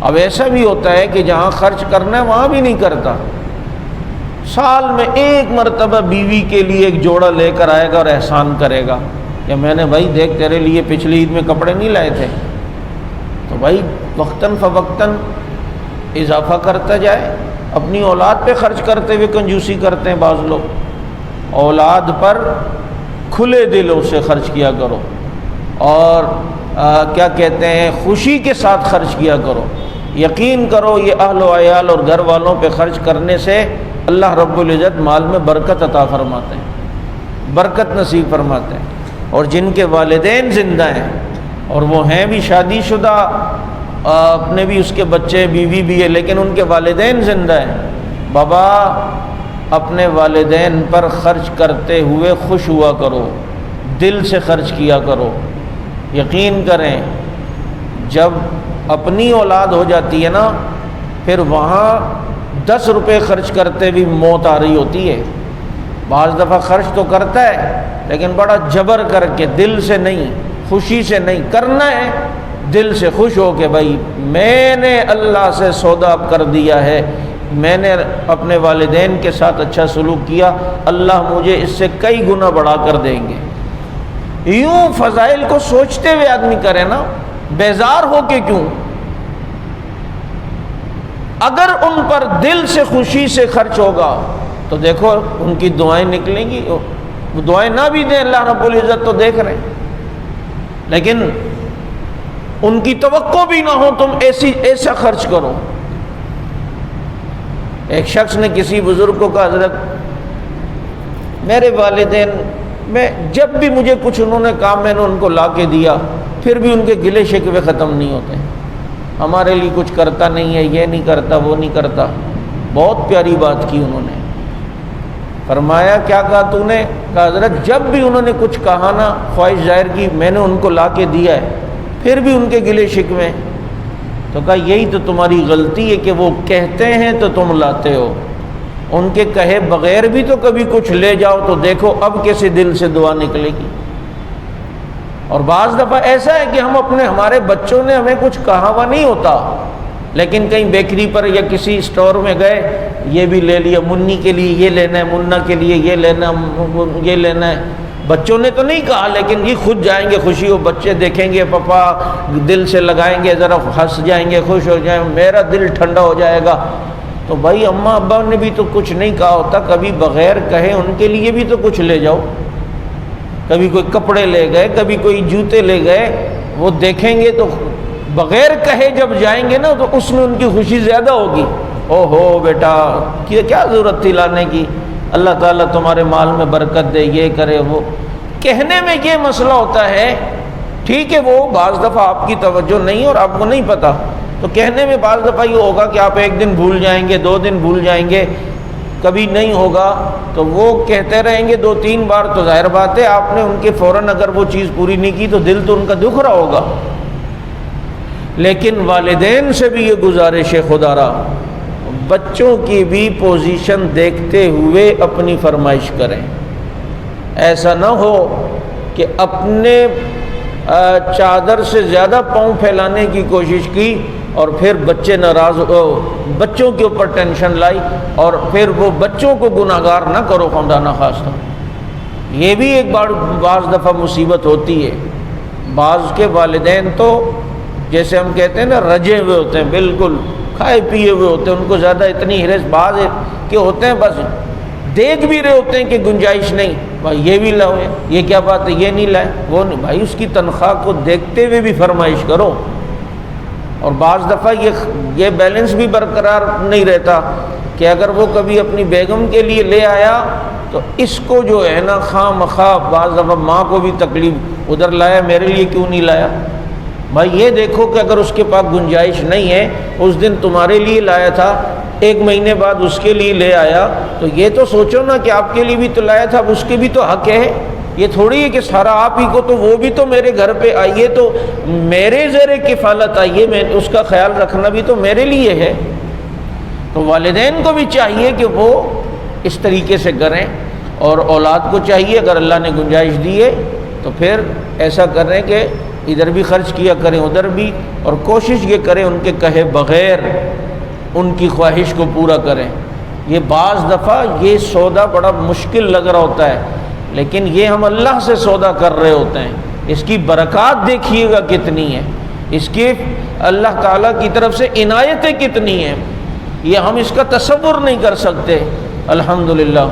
اب ایسا بھی ہوتا ہے کہ جہاں خرچ کرنا ہے وہاں بھی نہیں کرتا، سال میں ایک مرتبہ بیوی کے لیے ایک جوڑا لے کر آئے گا اور احسان کرے گا کہ میں نے بھائی دیکھ تیرے لیے پچھلی عید میں کپڑے نہیں لائے تھے، تو بھائی وقتاً فوقتاً اضافہ کرتا جائے۔ اپنی اولاد پہ خرچ کرتے ہوئے کنجوسی کرتے ہیں بعض لوگ، اولاد پر کھلے دلوں سے خرچ کیا کرو، اور کیا کہتے ہیں خوشی کے ساتھ خرچ کیا کرو۔ یقین کرو یہ اہل و عیال اور گھر والوں پہ خرچ کرنے سے اللہ رب العزت مال میں برکت عطا فرماتے ہیں، برکت نصیب فرماتے ہیں۔ اور جن کے والدین زندہ ہیں اور وہ ہیں بھی شادی شدہ، اپنے بھی اس کے بچے بیوی بھی ہے، لیکن ان کے والدین زندہ ہیں، بابا اپنے والدین پر خرچ کرتے ہوئے خوش ہوا کرو، دل سے خرچ کیا کرو۔ یقین کریں جب اپنی اولاد ہو جاتی ہے نا، پھر وہاں 10 روپے خرچ کرتے بھی موت آ رہی ہوتی ہے۔ بعض دفعہ خرچ تو کرتا ہے لیکن بڑا جبر کر کے، دل سے نہیں، خوشی سے نہیں کرنا ہے، دل سے خوش ہو کے بھائی میں نے اللہ سے سودا کر دیا ہے، میں نے اپنے والدین کے ساتھ اچھا سلوک کیا، اللہ مجھے اس سے کئی گنا بڑھا کر دیں گے۔ یوں فضائل کو سوچتے ہوئے آدمی کرے نا، بیزار ہو کے کیوں۔ اگر ان پر دل سے خوشی سے خرچ ہوگا تو دیکھو ان کی دعائیں نکلیں گی، وہ دعائیں نہ بھی دیں اللہ رب العزت تو دیکھ رہے ہیں، لیکن ان کی توقع بھی نہ ہو تم ایسا خرچ کرو۔ ایک شخص نے کسی بزرگ کو کہا حضرت میرے والدین میں جب بھی مجھے کچھ انہوں نے کہا میں نے ان کو لا کے دیا، پھر بھی ان کے گلے شکوے ختم نہیں ہوتے، ہمارے لیے کچھ کرتا نہیں ہے، یہ نہیں کرتا وہ نہیں کرتا۔ بہت پیاری بات کی انہوں نے، فرمایا کیا کہا تو نے؟ کہا حضرت جب بھی انہوں نے کچھ کہا نا، خواہش ظاہر کی، میں نے ان کو لا کے دیا ہے، پھر بھی ان کے گلے شکوے۔ تو کہا یہی تو تمہاری غلطی ہے کہ وہ کہتے ہیں تو تم لاتے ہو، ان کے کہے بغیر بھی تو کبھی کچھ لے جاؤ تو دیکھو اب کیسے دل سے دعا نکلے گی۔ اور بعض دفعہ ایسا ہے کہ ہمارے بچوں نے ہمیں کچھ کہا ہوا نہیں ہوتا، لیکن کہیں بیکری پر یا کسی اسٹور میں گئے، یہ بھی لے لیا، منی کے لیے یہ لینا ہے، منا کے لیے یہ لینا ہے۔ بچوں نے تو نہیں کہا لیکن یہ خود جائیں گے، خوشی ہو، بچے دیکھیں گے پاپا دل سے لگائیں گے، ذرا ہنس جائیں گے، خوش ہو جائیں، میرا دل ٹھنڈا ہو جائے گا۔ تو بھائی اماں ابا نے بھی تو کچھ نہیں کہا ہوتا، کبھی بغیر کہے ان کے لیے بھی تو کچھ لے جاؤ۔ کبھی کوئی کپڑے لے گئے، کبھی کوئی جوتے لے گئے، وہ دیکھیں گے تو بغیر کہے جب جائیں گے نا تو اس میں ان کی خوشی زیادہ ہوگی۔ او ہو بیٹا کیا ضرورت تھی لانے کی، اللہ تعالیٰ تمہارے مال میں برکت دے، یہ کرے وہ۔ کہنے میں یہ مسئلہ ہوتا ہے، ٹھیک ہے وہ بعض دفعہ آپ کی توجہ نہیں اور آپ کو نہیں پتہ، تو کہنے میں بعض دفعہ یہ ہوگا کہ آپ ایک دن بھول جائیں گے، 2 دن بھول جائیں گے، کبھی نہیں ہوگا، تو وہ کہتے رہیں گے 2-3 بار، تو ظاہر بات ہے آپ نے ان کے فوراً اگر وہ چیز پوری نہیں کی تو دل تو ان کا دکھ رہا ہوگا۔ لیکن والدین سے بھی یہ گزارش ہے خدا را، بچوں کی بھی پوزیشن دیکھتے ہوئے اپنی فرمائش کریں۔ ایسا نہ ہو کہ اپنے چادر سے زیادہ پاؤں پھیلانے کی کوشش کی اور پھر بچے ناراض ہو، بچوں کے اوپر ٹینشن لائی اور پھر وہ بچوں کو گناہگار نہ کرو خدا نخواستہ۔ یہ بھی ایک بعض دفعہ مصیبت ہوتی ہے۔ بعض کے والدین تو جیسے ہم کہتے ہیں نا رجے ہوئے ہوتے ہیں، بالکل کھائے پیے ہوئے ہوتے ہیں، ان کو زیادہ اتنی ہرس بعض کے ہوتے ہیں، بس دیکھ بھی رہے ہوتے ہیں کہ گنجائش نہیں، بھائی یہ بھی لاؤ، یہ کیا بات ہے، یہ نہیں لائے، وہ نہیں، بھائی اس کی تنخواہ کو دیکھتے ہوئے بھی فرمائش کرو۔ اور بعض دفعہ یہ بیلنس بھی برقرار نہیں رہتا کہ اگر وہ کبھی اپنی بیگم کے لیے لے آیا تو اس کو جو ہے نا خواہ مخواہ بعض دفعہ ماں کو بھی تکلیف، ادھر لایا میرے لیے کیوں نہیں لایا؟ بھائی یہ دیکھو کہ اگر اس کے پاس گنجائش نہیں ہے، اس دن تمہارے لیے لایا تھا، 1 مہینے بعد اس کے لیے لے آیا، تو یہ تو سوچو نا کہ آپ کے لیے بھی تو لایا تھا، اب اس کے بھی تو حق ہے۔ یہ تھوڑی ہے کہ سارا آپ ہی کو، تو وہ بھی تو میرے گھر پہ آئیے، تو میرے زیر کفالت آئیے، میں اس کا خیال رکھنا بھی تو میرے لیے ہے۔ تو والدین کو بھی چاہیے کہ وہ اس طریقے سے کریں، اور اولاد کو چاہیے اگر اللہ نے گنجائش دی ہے تو پھر ایسا کریں کہ ادھر بھی خرچ کیا کریں ادھر بھی، اور کوشش یہ کریں ان کے کہے بغیر ان کی خواہش کو پورا کریں۔ یہ بعض دفعہ یہ سودا بڑا مشکل لگ رہا ہوتا ہے، لیکن یہ ہم اللہ سے سودا کر رہے ہوتے ہیں، اس کی برکات دیکھیے گا کتنی ہے، اس کی اللہ تعالیٰ کی طرف سے عنایتیں کتنی ہیں، یہ ہم اس کا تصور نہیں کر سکتے۔ الحمدللہ